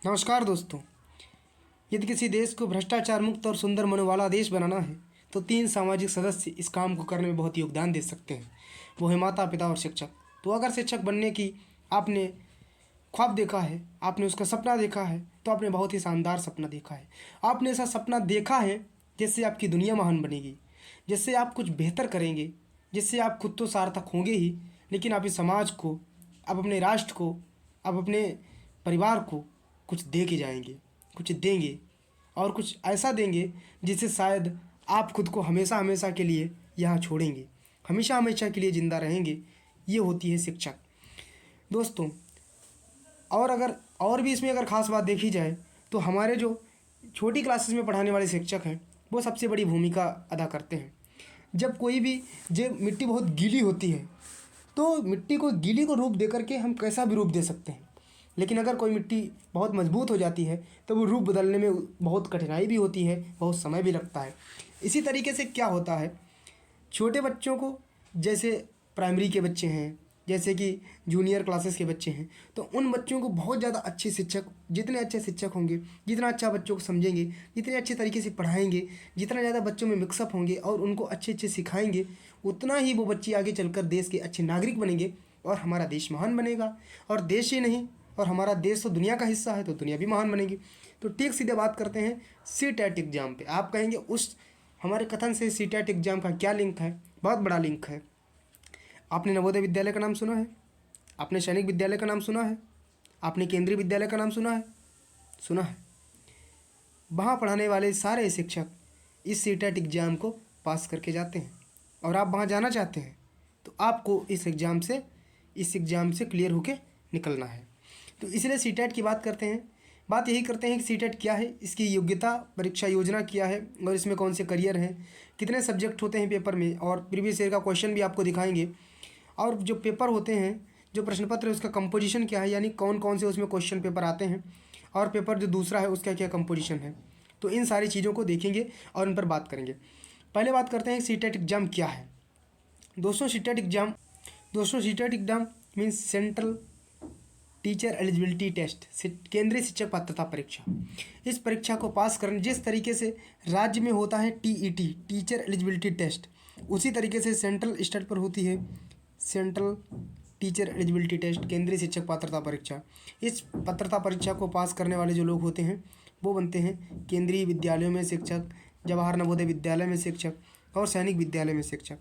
नमस्कार दोस्तों। यदि किसी देश को भ्रष्टाचार मुक्त और सुंदर मन वाला देश बनाना है तो 3 सामाजिक सदस्य इस काम को करने में बहुत योगदान दे सकते हैं। वो है माता, पिता और शिक्षक। तो अगर शिक्षक बनने की आपने ख्वाब देखा है, आपने उसका सपना देखा है, तो आपने बहुत ही शानदार सपना देखा है। आपने ऐसा सपना देखा है जिससे आपकी दुनिया महान बनेगी, जिससे आप कुछ बेहतर करेंगे, जिससे आप खुद तो सार्थक होंगे ही, लेकिन आप इस समाज को, आप अपने राष्ट्र को, आप अपने परिवार को कुछ दे के जाएंगे, कुछ देंगे और कुछ ऐसा देंगे जिससे शायद आप खुद को हमेशा हमेशा के लिए यहाँ छोड़ेंगे, हमेशा हमेशा के लिए ज़िंदा रहेंगे। ये होती है शिक्षक दोस्तों। और अगर और भी इसमें अगर ख़ास बात देखी जाए तो हमारे जो छोटी क्लासेस में पढ़ाने वाले शिक्षक हैं वो सबसे बड़ी भूमिका अदा करते हैं। जब कोई भी जब मिट्टी बहुत गीली होती है तो मिट्टी को गीली को रूप दे करके हम कैसा भी रूप दे सकते हैं, लेकिन अगर कोई मिट्टी बहुत मजबूत हो जाती है तो वो रूप बदलने में बहुत कठिनाई भी होती है, बहुत समय भी लगता है। इसी तरीके से क्या होता है, छोटे बच्चों को, जैसे प्राइमरी के बच्चे हैं, जैसे कि जूनियर क्लासेस के बच्चे हैं, तो उन बच्चों को बहुत ज़्यादा अच्छे शिक्षक, जितने अच्छे शिक्षक होंगे, जितना अच्छा बच्चों को समझेंगे, जितने अच्छे तरीके से पढ़ाएंगे, जितना ज़्यादा बच्चों में मिक्सअप होंगे और उनको अच्छे अच्छे सिखाएंगे, उतना ही वो बच्चे आगे चलकर देश के अच्छे नागरिक बनेंगे और हमारा देश महान बनेगा। और देश ही नहीं, और हमारा देश तो दुनिया का हिस्सा है तो दुनिया भी महान बनेगी। तो ठीक सीधे बात करते हैं सी टेट एग्ज़ाम पे। आप कहेंगे उस हमारे कथन से सी टेट एग्ज़ाम का क्या लिंक है? बहुत बड़ा लिंक है। आपने नवोदय विद्यालय का नाम सुना है? आपने सैनिक विद्यालय का नाम सुना है? आपने केंद्रीय विद्यालय का नाम सुना है? सुना है। वहाँ पढ़ाने वाले सारे शिक्षक इस सी टेट एग्ज़ाम को पास करके जाते हैं और आप वहाँ जाना चाहते हैं तो आपको इस एग्ज़ाम से क्लियर होके निकलना है। तो इसलिए सी टेट की बात करते हैं। बात यही करते हैं कि सी टेट क्या है, इसकी योग्यता परीक्षा योजना क्या है और इसमें कौन से करियर हैं, कितने सब्जेक्ट होते हैं पेपर में, और प्रीवियस ईयर का क्वेश्चन भी आपको दिखाएंगे। और जो पेपर होते हैं, जो प्रश्न पत्र है उसका कंपोजिशन क्या है, यानी कौन कौन से उसमें क्वेश्चन पेपर आते हैं, और पेपर जो दूसरा है उसका क्या कंपोजिशन है। तो इन सारी चीज़ों को देखेंगे और इन पर बात करेंगे। पहले बात करते हैं सी टेट एग्ज़ाम क्या है। दोस्तों C TET exam means central teacher eligibility test, केंद्रीय शिक्षक पात्रता परीक्षा। इस परीक्षा को पास करने, जिस तरीके से राज्य में होता है टीईटी, टीचर एलिजिबिलिटी टेस्ट, उसी तरीके से सेंट्रल स्तर पर होती है सेंट्रल टीचर एलिजिबिलिटी टेस्ट, केंद्रीय शिक्षक पात्रता परीक्षा। इस पात्रता परीक्षा को पास करने वाले जो लोग होते हैं वो बनते हैं केंद्रीय विद्यालयों में शिक्षक, जवाहर नवोदय विद्यालय में शिक्षक और सैनिक विद्यालय में शिक्षक।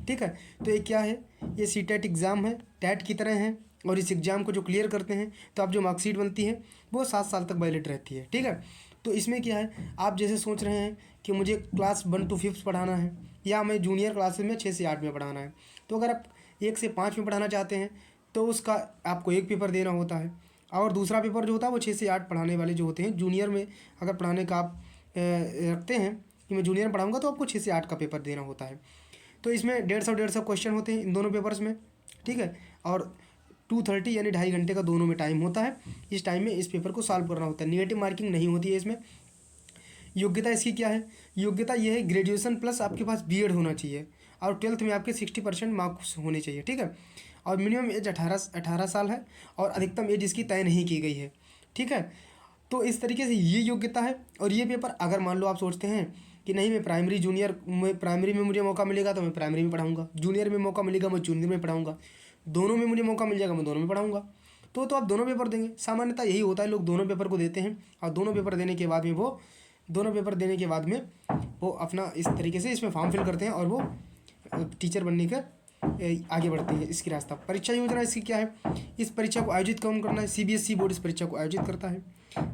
ठीक है। तो ये क्या है, ये सी टेट एग्ज़ाम है, टेट की तरह है। और इस एग्ज़ाम को जो क्लियर करते हैं तो आप जो मार्कशीट बनती है वो 7 साल तक वैलिड रहती है। ठीक है। तो इसमें क्या है, आप जैसे सोच रहे हैं कि मुझे क्लास 1 to 5 पढ़ाना है या मैं जूनियर क्लासेस में 6 से 8 में पढ़ाना है, तो अगर आप 1 से 5 में पढ़ाना चाहते हैं तो उसका आपको एक पेपर देना होता है, और दूसरा पेपर जो होता है वो 6 से 8 पढ़ाने वाले जो होते हैं, जूनियर में अगर पढ़ाने का आप रखते हैं कि मैं जूनियर में पढ़ाऊँगा तो आपको 6 से 8 का पेपर देना होता है। तो इसमें 150 क्वेश्चन होते हैं इन दोनों पेपर्स में। ठीक है। और 230 यानी 2.5 घंटे का दोनों में टाइम होता है। इस टाइम में इस पेपर को सॉल्व करना होता है। निगेटिव मार्किंग नहीं होती है इसमें। योग्यता इसकी क्या है, योग्यता ये है ग्रेजुएशन प्लस आपके पास बीएड होना चाहिए और 12th में आपके 60% मार्क्स होने चाहिए। ठीक है। और मिनिमम एज 18 साल है और अधिकतम एज इसकी तय नहीं की गई है। ठीक है। तो इस तरीके से ये योग्यता है। और ये पेपर अगर मान लो आप सोचते हैं कि नहीं मैं प्राइमरी में मुझे मौका मिलेगा तो मैं प्राइमरी में पढ़ाऊँगा, जूनियर में मौका मिलेगा मैं जूनियर में पढ़ाऊँगा, दोनों में मुझे मौका मिल जाएगा मैं दोनों में पढ़ाऊँगा, तो आप दोनों पेपर देंगे। सामान्यतः यही होता है, लोग दोनों पेपर को देते हैं और दोनों पेपर देने के बाद में वो अपना इस तरीके से इसमें फॉर्म फिल करते हैं और वो टीचर बनने का आगे बढ़ते हैं इसकी रास्ता। परीक्षा योजना इसकी क्या है, इस परीक्षा को आयोजित कौन करना है, सीबीएसई बोर्ड इस परीक्षा को आयोजित करता है।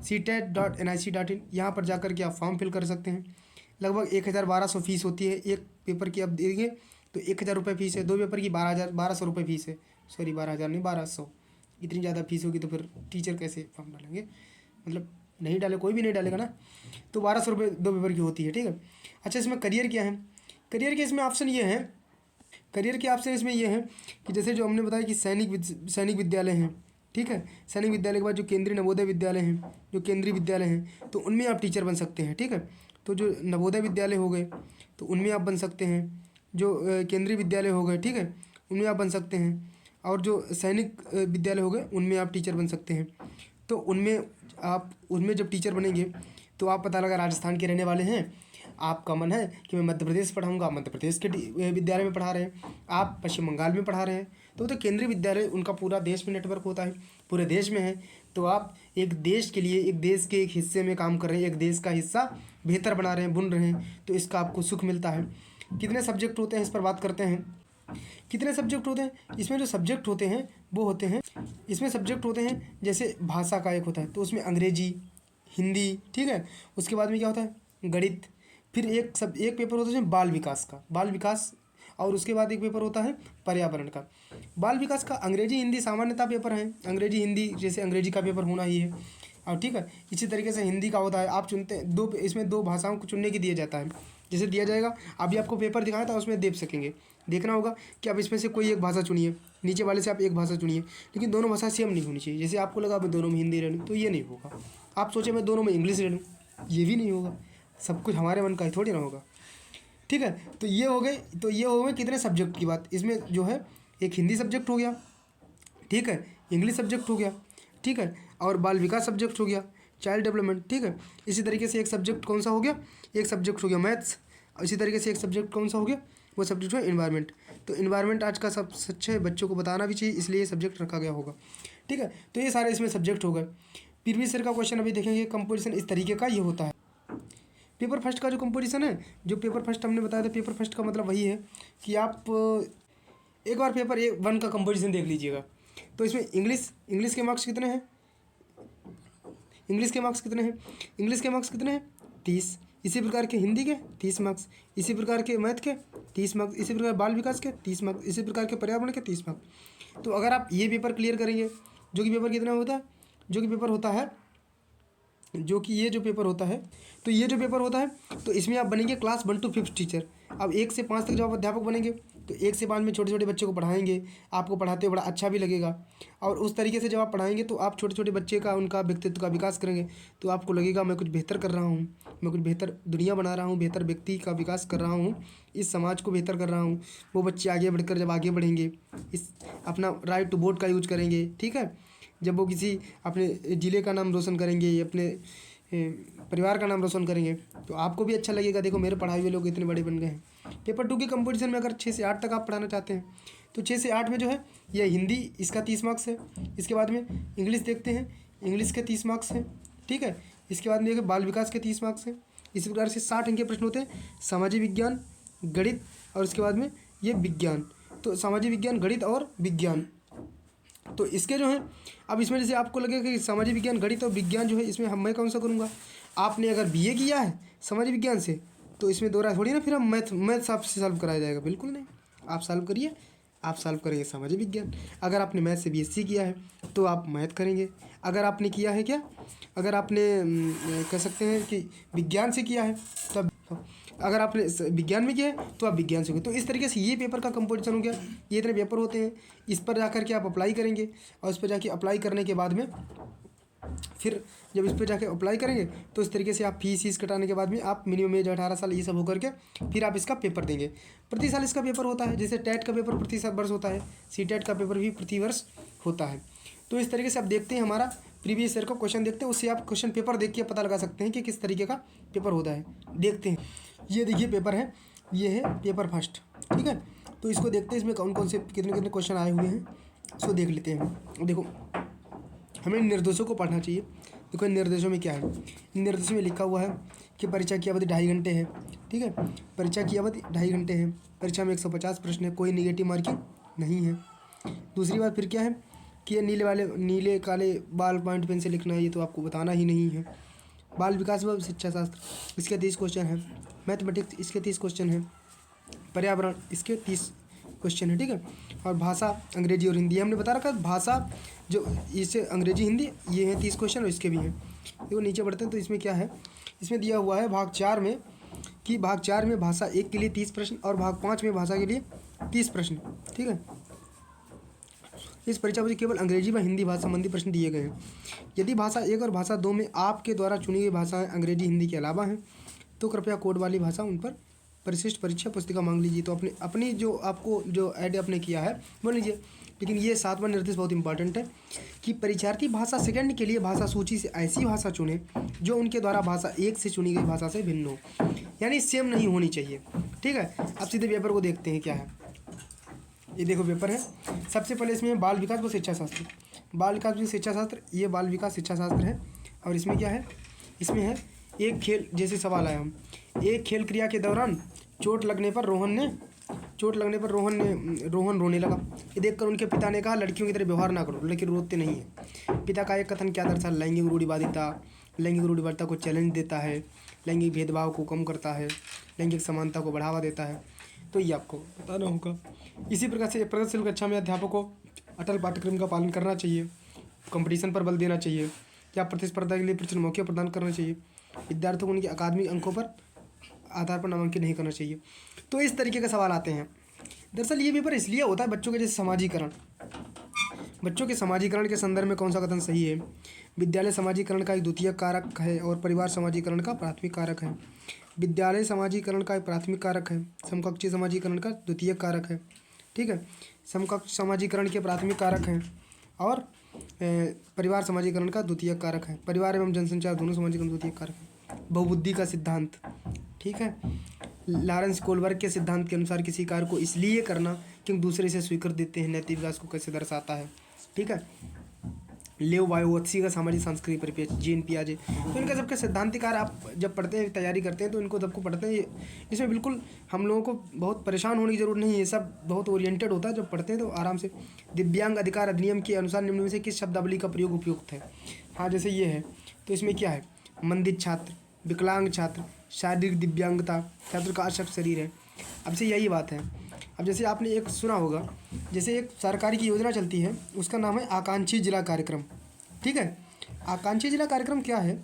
CTET.nic.in यहाँ पर जाकर के आप फॉर्म फिल कर सकते हैं। लगभग 1,1200 फीस होती है। एक पेपर की आप देंगे तो 1,000 रुपये फीस है, 2 पेपर की 1200 रुपये फीस है। सॉरी 12,000 नहीं 1200, इतनी ज़्यादा फीस होगी तो फिर टीचर कैसे फॉर्म डालेंगे, मतलब नहीं डाले, कोई भी नहीं डालेगा ना। तो 1200 रुपये 2 पेपर की होती है। ठीक है। अच्छा, इसमें करियर क्या है, करियर के इसमें ऑप्शन ये हैं, करियर के ऑप्शन इसमें ये हैं कि जैसे जो हमने बताया कि सैनिक विद्यालय हैं। ठीक है। सैनिक विद्यालय के बाद जो केंद्रीय नवोदय विद्यालय हैं, जो केंद्रीय विद्यालय हैं, तो उनमें आप टीचर बन सकते हैं। ठीक है। तो जो नवोदय विद्यालय हो गए तो उनमें आप बन सकते हैं, जो केंद्रीय विद्यालय हो गए, ठीक है, उनमें आप बन सकते हैं, और जो सैनिक विद्यालय हो गए उनमें आप टीचर बन सकते हैं। तो उनमें आप उसमें जब टीचर बनेंगे तो आप पता लगा राजस्थान के रहने वाले हैं, आपका मन है कि मैं मध्य प्रदेश पढ़ाऊँगा, मध्य प्रदेश के विद्यालय में पढ़ा रहे हैं, आप पश्चिम बंगाल में पढ़ा रहे हैं, तो केंद्रीय विद्यालय उनका पूरा देश में नेटवर्क होता है, पूरे देश में है। तो आप एक देश के लिए, एक देश के एक हिस्से में काम कर रहे हैं, एक देश का हिस्सा बेहतर बना रहे हैं, बुन रहे हैं, तो इसका आपको सुख मिलता है। कितने सब्जेक्ट होते हैं इस पर बात करते हैं। कितने सब्जेक्ट होते हैं इसमें? जो सब्जेक्ट होते हैं वो होते हैं, इसमें सब्जेक्ट होते हैं जैसे भाषा का एक होता है, तो उसमें अंग्रेजी, हिंदी, ठीक है। उसके बाद में क्या होता है? गणित। फिर एक पेपर होता है जिसमें बाल विकास का, बाल विकास, और उसके बाद एक पेपर होता है पर्यावरण का। बाल विकास का अंग्रेजी हिंदी सामान्यतः पेपर है, अंग्रेजी हिंदी जैसे अंग्रेजी का पेपर होना ही है, और ठीक है। इसी तरीके से हिंदी का होता है, आप चुनते हैं दो, इसमें 2 भाषाओं को चुनने की दिया जाता है, जैसे दिया जाएगा। अभी आपको पेपर दिखाया था, उसमें देख सकेंगे, देखना होगा कि आप इसमें से कोई एक भाषा चुनिए, नीचे वाले से आप एक भाषा चुनिए, लेकिन दोनों भाषा सेम नहीं होनी चाहिए। जैसे आपको लगा मैं दोनों में हिंदी ले लूँ, तो ये नहीं होगा। आप सोचे मैं दोनों में इंग्लिश ले लूँ, ये भी नहीं होगा। सब कुछ हमारे मन का ही थोड़ी ना होगा, ठीक है। तो ये हो गए कितने सब्जेक्ट की बात। इसमें जो है एक हिंदी सब्जेक्ट हो गया, ठीक है, इंग्लिश सब्जेक्ट हो गया, ठीक है, और बाल विकास सब्जेक्ट हो गया, चाइल्ड डेवलपमेंट, ठीक है। इसी तरीके से एक सब्जेक्ट कौन सा हो गया? एक सब्जेक्ट हो गया मैथ्स। इसी तरीके से एक सब्जेक्ट कौन सा हो गया? वो सब्जेक्ट है इन्वायरमेंट। तो इन्वायरमेंट आज का सब अच्छा है, बच्चों को बताना भी चाहिए, इसलिए ये सब्जेक्ट रखा गया होगा, ठीक है। तो ये सारे इसमें सब्जेक्ट हो गए। प्रीवियस ईयर का क्वेश्चन अभी देखेंगे, कंपोजिशन इस तरीके का ये होता है। पेपर फर्स्ट का जो कंपोजिशन है, जो पेपर फर्स्ट हमने बताया था, पेपर फर्स्ट का मतलब वही है कि आप एक बार पेपर 1 का कंपोजिशन देख लीजिएगा। तो इसमें इंग्लिश के मार्क्स कितने हैं? इंग्लिश के मार्क्स कितने हैं? 30। इसी प्रकार के हिंदी के 30 मार्क्स, इसी प्रकार के मैथ के 30 मार्क्स, इसी प्रकार बाल विकास के 30 मार्क्स, इसी प्रकार के पर्यावरण के 30 मार्क्स। तो अगर आप ये पेपर क्लियर करेंगे, जो कि पेपर कितना होता है? जो कि पेपर होता है, जो कि ये जो पेपर होता है, तो ये जो पेपर होता है, तो इसमें आप बनेंगे क्लास 1 to 5 टीचर। अब 1 से 5 तक जब आप अध्यापक बनेंगे, तो 1 से 5 में छोटे छोटे बच्चों को पढ़ाएंगे, आपको पढ़ाते हुए बड़ा अच्छा भी लगेगा। और उस तरीके से जब आप पढ़ाएंगे तो आप छोटे छोटे बच्चे का, उनका व्यक्तित्व का विकास करेंगे, तो आपको लगेगा मैं कुछ बेहतर कर रहा हूँ, मैं कुछ बेहतर दुनिया बना रहा हूँ, बेहतर व्यक्ति का विकास कर रहा हूँ, इस समाज को बेहतर कर रहा हूँ। वो बच्चे आगे बढ़कर जब आगे बढ़ेंगे, इस अपना राइट टू वोट का यूज करेंगे, ठीक है, जब वो किसी अपने ज़िले का नाम रोशन करेंगे, अपने परिवार का नाम रोशन करेंगे, तो आपको भी अच्छा लगेगा, देखो मेरे पढ़ाई हुए लोग इतने बड़े बन गए हैं। पेपर 2 के कंपटीशन में अगर 6 से 8 तक आप पढ़ाना चाहते हैं, तो 6 से 8 में जो है ये हिंदी, इसका 30 मार्क्स है। इसके बाद में इंग्लिश देखते हैं, इंग्लिश के 30 मार्क्स हैं, ठीक है। इसके बाद में बाल विकास के 30 मार्क्स हैं। इस प्रकार से 60 अंक के प्रश्न होते हैं, सामाजिक विज्ञान, गणित, और उसके बाद में ये विज्ञान। तो सामाजिक विज्ञान, गणित और विज्ञान, तो इसके जो है, अब इसमें जैसे आपको लगेगा कि सामाजिक विज्ञान, गणित और विज्ञान जो है, इसमें मैं कौन सा करूँगा? आपने अगर बीए किया है सामाजिक विज्ञान से, तो इसमें दो राय थोड़ी ना फिर हम मैथ आपसे सॉल्व कराया जाएगा, बिल्कुल नहीं। आप सॉल्व करिए, आप सॉल्व करेंगे सामाजिक विज्ञान। अगर आपने मैथ से बीएससी किया है तो आप मैथ करेंगे। अगर आपने किया है क्या, अगर आपने कह सकते हैं कि विज्ञान से किया है, तो अगर आपने विज्ञान में किया है तो आप विज्ञान से। तो इस तरीके से ये पेपर का कंपोजिशन हो गया। ये इतने पेपर होते हैं, इस पर जाकर के आप अप्लाई करेंगे, और इस पर जाके अप्लाई करने के बाद में फिर जब इस पर जाके अप्लाई करेंगे, तो इस तरीके से आप फीस कटाने के बाद में आप मिनिमम एज 18 साल ये सब होकर के फिर आप इसका पेपर देंगे। प्रति साल इसका पेपर होता है, जैसे टेट का पेपर प्रति वर्ष होता है, सी टेट का पेपर भी प्रति वर्ष होता है। तो इस तरीके से आप देखते हैं, हमारा प्रीवियस ईयर का क्वेश्चन देखते हैं, उससे आप क्वेश्चन पेपर देख के पता लगा सकते हैं कि किस तरीके का पेपर होता है। देखते हैं, ये देखिए पेपर है, ये है पेपर फर्स्ट, ठीक है। तो इसको देखते हैं, इसमें कौन कौन से कितने कितने क्वेश्चन आए हुए हैं, इसको देख लेते हैं। देखो, हमें निर्देशों को पढ़ना चाहिए। देखो इन निर्देशों में क्या है, इन निर्देशों में लिखा हुआ है कि परीक्षा की अवधि 2.5 घंटे है, ठीक है। परीक्षा की अवधि 2.5 घंटे है, परीक्षा में 150 प्रश्न है, कोई निगेटिव मार्किंग नहीं है। दूसरी बात फिर क्या है कि ये नीले काले बाल पॉइंट पेन से लिखना है, ये तो आपको बताना ही नहीं है। बाल विकास व शिक्षा शास्त्र, इसके 30 क्वेश्चन है। मैथमेटिक्स, इसके 30 क्वेश्चन है। पर्यावरण, इसके 30 क्वेश्चन है, ठीक है। और भाषा, अंग्रेजी और हिंदी हमने बता रखा है। भाषा जो इससे अंग्रेजी हिंदी ये है 30 क्वेश्चन, और इसके भी हैं। देखो नीचे बढ़ते हैं, तो इसमें क्या है, इसमें दिया हुआ है भाग 4 में कि भाग 4 में भाषा 1 के लिए 30 प्रश्न और भाग 5 में भाषा के लिए 30 प्रश्न, ठीक है। इस परीक्षा में केवल अंग्रेजी व हिंदी भाषा संबंधी प्रश्न दिए गए हैं। यदि भाषा 1 और भाषा 2 में आपके द्वारा चुनी गई भाषाएं अंग्रेजी हिंदी के अलावा हैं, तो कृपया कोड वाली भाषा उन पर परिशिष्ट परीक्षा पुस्तिका मांग लीजिए। तो अपनी जो आपको जो ऐड आपने किया है बोल लीजिए। लेकिन ये 7वां निर्देश बहुत इंपॉर्टेंट है कि परीक्षार्थी भाषा सेकंड के लिए भाषा सूची से ऐसी भाषा चुने जो उनके द्वारा भाषा एक से चुनी गई भाषा से भिन्न हो, यानी सेम नहीं होनी चाहिए। ठीक है, अब सीधे पेपर को देखते हैं क्या है। ये देखो पेपर है, सबसे पहले इसमें बाल विकास व शिक्षा शास्त्र, बाल विकास व शिक्षा शास्त्र, ये बाल विकास शिक्षा शास्त्र है। और इसमें क्या है, इसमें है एक खेल, जैसे सवाल आया हम, एक खेल क्रिया के दौरान चोट लगने पर रोहन रोने लगा। ये देखकर उनके पिता ने कहा लड़कियों की तरह व्यवहार ना करो, लड़के रोते नहीं है। पिता का एक कथन क्या दर्शा, लैंगिक रूढ़िवादिता को चैलेंज देता है, लैंगिक भेदभाव को कम करता है, लैंगिक समानता को बढ़ावा देता है। तो ये आपको बताना होगा। इसी प्रकार से प्रगतिशील कक्षा में अध्यापकों को अटल पाठ्यक्रम का पालन करना चाहिए, कंपटीशन पर बल देना चाहिए, या प्रतिस्पर्धा के लिए प्रचुर मौके प्रदान करना चाहिए, विद्यार्थियों को उनके अकादमिक अंकों पर आधार पर नामांकित नहीं करना चाहिए। तो इस तरीके के सवाल आते हैं। दरअसल ये पेपर इसलिए होता है बच्चों के जैसे समाजीकरण, बच्चों के समाजीकरण के संदर्भ में कौन सा कथन सही है। विद्यालय समाजीकरण का एक द्वितीयक कारक है और परिवार समाजीकरण का प्राथमिक कारक है। विद्यालय समाजीकरण का एक प्राथमिक कारक है, समकक्षी समाजीकरण का द्वितीयक कारक है। ठीक है, समकक्ष समाजीकरण के प्राथमिक कारक हैं और परिवार समाजीकरण का द्वितीयक कारक है। परिवार एवं जनसंचार दोनों समाजीकरण द्वितीयक कारक है। बहुबुद्धि का सिद्धांत, ठीक है, लॉरेंस कोलबर्ग के सिद्धांत के अनुसार किसी कार्य को इसलिए करना क्योंकि दूसरे इसे स्वीकृत देते हैं, नैतिक विकास को कैसे दर्शाता है। ठीक है, लेव वायोत्सी का सामाजिक सांस्कृतिक परिपेक्ष, जीन पियाजे। तो इनका सबके सैद्धांतिकार आप जब पढ़ते हैं, तैयारी करते हैं, तो इनको सबको पढ़ते हैं। इसमें बिल्कुल हम लोगों को बहुत परेशान होने की जरूरत नहीं है, ये सब बहुत ओरिएंटेड होता है। जब पढ़ते हैं तो आराम से। दिव्यांग अधिकार अधिनियम के अनुसार निम्न में से किस शब्दावली का प्रयोग उपयुक्त है। हाँ, जैसे ये है, तो इसमें क्या है, मंदित छात्र, विकलांग छात्र, शारीरिक दिव्यांगता, छात्र का अशक्त शरीर है। अब से यही बात है। अब जैसे आपने एक सुना होगा, जैसे एक सरकारी की योजना चलती है, उसका नाम है आकांक्षी जिला कार्यक्रम। ठीक है, आकांक्षी जिला कार्यक्रम क्या है,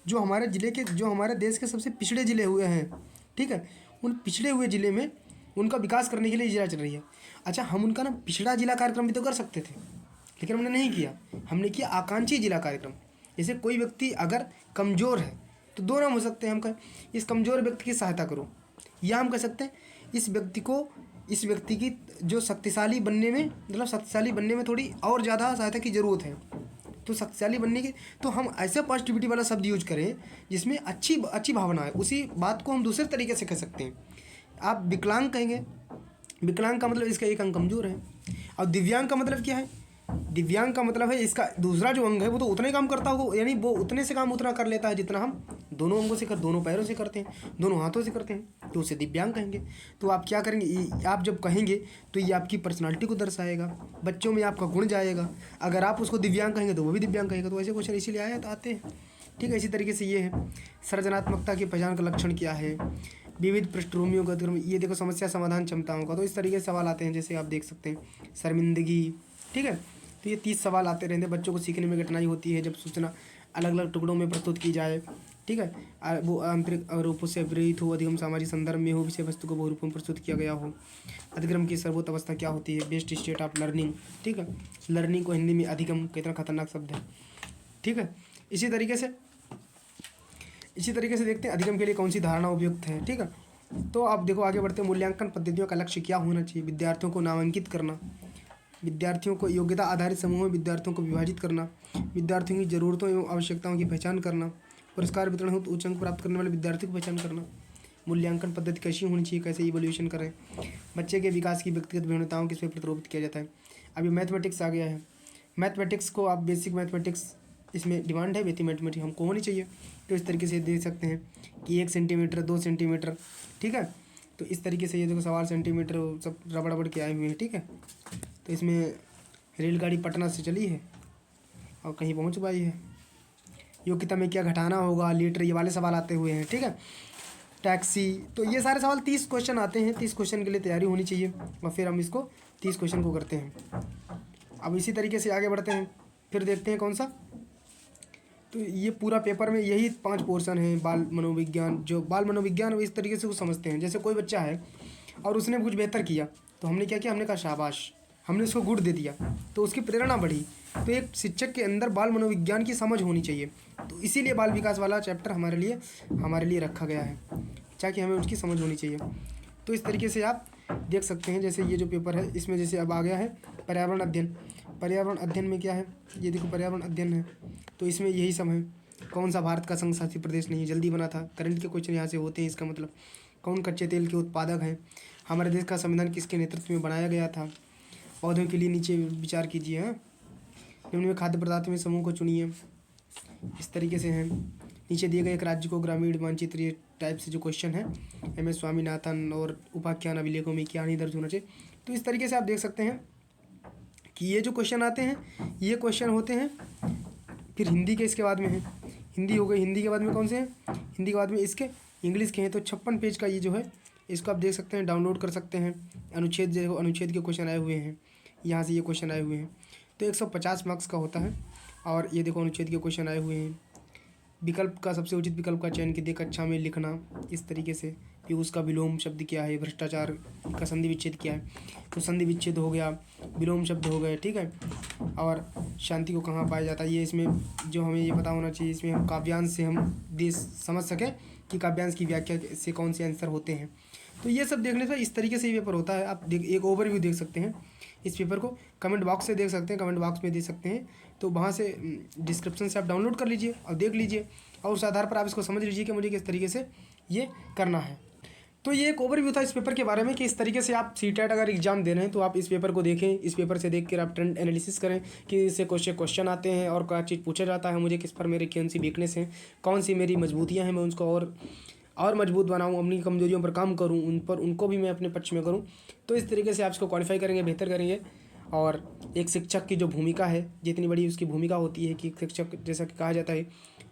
जो हमारे ज़िले के, जो हमारे देश के सबसे पिछड़े ज़िले हुए हैं, ठीक है, उन पिछड़े हुए ज़िले में उनका विकास करने के लिए योजना चल रही है। अच्छा, हम उनका ना पिछड़ा जिला कार्यक्रम भी तो कर सकते थे, लेकिन हमने नहीं किया। हमने किया आकांक्षी जिला कार्यक्रम। जैसे कोई व्यक्ति अगर कमज़ोर है तो दो नाम हो सकते हैं। हम कहें इस कमज़ोर व्यक्ति की सहायता करो, या हम कह सकते हैं इस व्यक्ति की जो शक्तिशाली बनने में, मतलब शक्तिशाली बनने में थोड़ी और ज़्यादा सहायता की ज़रूरत है। तो शक्तिशाली बनने के, तो हम ऐसे पॉजिटिविटी वाला शब्द यूज करें जिसमें अच्छी भावना है। उसी बात को हम दूसरे तरीके से कह सकते हैं। आप विकलांग कहेंगे, विकलांग का मतलब इसका एक अंग कमज़ोर है। और दिव्यांग का मतलब क्या है, दिव्यांग का मतलब है इसका दूसरा जो अंग है वो तो उतना ही काम करता होगा, यानी वो उतने से काम उतना कर लेता है जितना हम दोनों अंगों से दोनों पैरों से करते हैं, दोनों हाथों से करते हैं, तो उसे दिव्यांग कहेंगे। तो आप क्या करेंगे, आप जब कहेंगे तो ये आपकी पर्सनालिटी को दर्शाएगा, बच्चों में आपका गुण जाएगा। अगर आप उसको दिव्यांग कहेंगे तो वो भी दिव्यांग कहेगा। तो ऐसे क्वेश्चन इसीलिए आते हैं। ठीक है, इसी तरीके से ये है सृजनात्मकता की पहचान का लक्षण क्या है, विविध पृष्ठभूमियों का, ये देखो समस्या समाधान क्षमताओं का। तो इस तरीके से सवाल आते हैं, जैसे आप देख सकते हैं शर्मिंदगी। ठीक है, तो ये 30 सवाल आते रहते हैं। बच्चों को सीखने में कठिनाई होती है जब सूचना अलग अलग टुकड़ों में प्रस्तुत की जाए। ठीक है, वो आंतरिक रूपों से प्रेरित हो, अधिगम सामाजिक संदर्भ में हो, विषय वस्तु को बहुरूपों में प्रस्तुत किया गया हो। अधिगम की सर्वोच्च अवस्था क्या होती है, बेस्ट स्टेट ऑफ लर्निंग। ठीक है, लर्निंग को हिंदी में अधिगम, कितना खतरनाक शब्द है। ठीक है, इसी तरीके से देखते हैं अधिगम के लिए कौन सी धारणा उपयुक्त है। ठीक है, तो आप देखो आगे बढ़ते हैं। मूल्यांकन पद्धतियों का लक्ष्य क्या होना चाहिए, विद्यार्थियों को नामांकित करना, विद्यार्थियों को योग्यता आधारित समूह में विद्यार्थियों को विभाजित करना, विद्यार्थियों की ज़रूरतों एवं आवश्यकताओं की पहचान करना, पुरस्कार वितरण हेतु उच्च अंक प्राप्त करने वाले विद्यार्थियों की पहचान करना। मूल्यांकन पद्धति कैसी होनी चाहिए, कैसे इवोल्यूशन करें, बच्चे के विकास की व्यक्तिगत भिन्नताओं किस पे प्रतिरोपित किया जाता है। अभी मैथमेटिक्स आ गया है, मैथमेटिक्स को आप बेसिक मैथमेटिक्स, इसमें डिमांड है बेसिक मैथमेटिक्स हमको होनी चाहिए। तो इस तरीके से देख सकते हैं कि 1 सेंटीमीटर 2 सेंटीमीटर। ठीक है, तो इस तरीके से ये देखो सवाल सेंटीमीटर सब रबड़ के आए हुए हैं। ठीक है, तो इसमें रेलगाड़ी पटना से चली है और कहीं पहुंच पाई है। योग्यता में क्या घटाना होगा, लीटर, ये वाले सवाल आते हुए हैं। ठीक है, टैक्सी, तो ये सारे सवाल 30 क्वेश्चन आते हैं। 30 क्वेश्चन के लिए तैयारी होनी चाहिए और फिर हम इसको 30 क्वेश्चन को करते हैं। अब इसी तरीके से आगे बढ़ते हैं, फिर देखते हैं कौन सा। तो ये पूरा पेपर में यही 5 पोर्शन हैं। बाल मनोविज्ञान, जो बाल मनोविज्ञान इस तरीके से वो समझते हैं। जैसे कोई बच्चा है और उसने कुछ बेहतर किया तो हमने क्या किया, हमने कहा शाबाश, हमने उसको गुड दे दिया, तो उसकी प्रेरणा बढ़ी। तो एक शिक्षक के अंदर बाल मनोविज्ञान की समझ होनी चाहिए। तो इसीलिए बाल विकास वाला चैप्टर हमारे लिए रखा गया है, ताकि हमें उसकी समझ होनी चाहिए। तो इस तरीके से आप देख सकते हैं। जैसे ये जो पेपर है इसमें जैसे अब आ गया है पर्यावरण अध्ययन। पर्यावरण अध्ययन में क्या है, ये देखो पर्यावरण अध्ययन है, तो इसमें यही सब है। कौन सा भारत का संघ शासित प्रदेश नहीं है, जल्दी बना था। करंट के क्वेश्चन यहाँ से होते हैं। इसका मतलब कौन कच्चे तेल के उत्पादक हैं, हमारे देश का संविधान किसके नेतृत्व में बनाया गया था, पौधों के लिए नीचे विचार कीजिए। हाँ, निम्न में खाद्य पदार्थों में समूह को चुनिए। इस तरीके से हैं। नीचे दिए गए एक राज्य को ग्रामीण मानचित्र, ये टाइप से जो क्वेश्चन है MS स्वामीनाथन और उपाख्यान अभिलेखों में क्या नहीं दर्ज होना चाहिए। तो इस तरीके से आप देख सकते हैं कि ये जो क्वेश्चन आते हैं ये क्वेश्चन होते हैं। फिर हिंदी के इसके बाद में है, हिंदी हो गई। हिंदी के बाद में कौन से हैं, हिंदी के बाद में इसके इंग्लिश के हैं। तो 56 पेज का ये जो है इसको आप देख सकते हैं, डाउनलोड कर सकते हैं। अनुच्छेद जो अनुच्छेद के क्वेश्चन आए हुए हैं, यहाँ से ये क्वेश्चन आए हुए हैं। तो 150 मार्क्स का होता है। और ये देखो अनुच्छेद के क्वेश्चन आए हुए हैं। विकल्प का सबसे उचित विकल्प का चयन कीजिए, कक्षा में लिखना इस तरीके से। फिर उसका विलोम शब्द क्या है, भ्रष्टाचार का संधि विच्छेद क्या है, तो संधि विच्छेद हो गया, विलोम शब्द हो गए, ठीक है। और शांति को कहाँ पाया जाता है, ये इसमें जो हमें ये पता होना चाहिए। इसमें हम काव्यांश से हम देश समझ सकें कि काव्यांश की व्याख्या से कौन से आंसर होते हैं। तो ये सब देखने से इस तरीके से ये पेपर होता है। आप एक ओवरव्यू देख सकते हैं इस पेपर को, कमेंट बॉक्स से देख सकते हैं, कमेंट बॉक्स में दे सकते हैं। तो वहाँ से डिस्क्रिप्शन से आप डाउनलोड कर लीजिए और देख लीजिए, और उस आधार पर आप इसको समझ लीजिए कि मुझे किस तरीके से ये करना है। तो ये एक ओवरव्यू था इस पेपर के बारे में कि इस तरीके से आप सीटेट अगर एग्जाम दे रहे हैं तो आप इस पेपर को देखें। इस पेपर से देख कर आप ट्रेंड एनालिसिस करें कि इससे क्वेश्चन आते हैं और क्या चीज़ पूछा जाता है, मुझे किस पर मेरी कौन सी वीकनेस है, कौन सी मेरी मजबूतियाँ हैं, मैं उसको और मजबूत बनाऊँ, अपनी कमजोरियों पर काम करूँ, उनको भी मैं अपने पक्ष में करूँ। तो इस तरीके से आप इसको क्वालिफाई करेंगे, बेहतर करेंगे। और एक शिक्षक की जो भूमिका है, जितनी बड़ी उसकी भूमिका होती है कि शिक्षक, जैसा कि कहा जाता है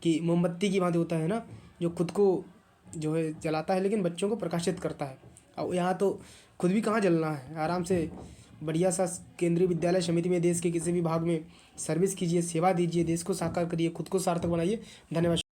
कि मोमबत्ती की भांति होता है ना, जो खुद को जो है जलाता है लेकिन बच्चों को प्रकाशित करता है। और यहाँ तो खुद भी कहाँ जलना है, आराम से बढ़िया सा केंद्रीय विद्यालय समिति में देश के किसी भी भाग में सर्विस कीजिए, सेवा दीजिए, देश को साकार करिए, खुद को सार्थक बनाइए। धन्यवाद।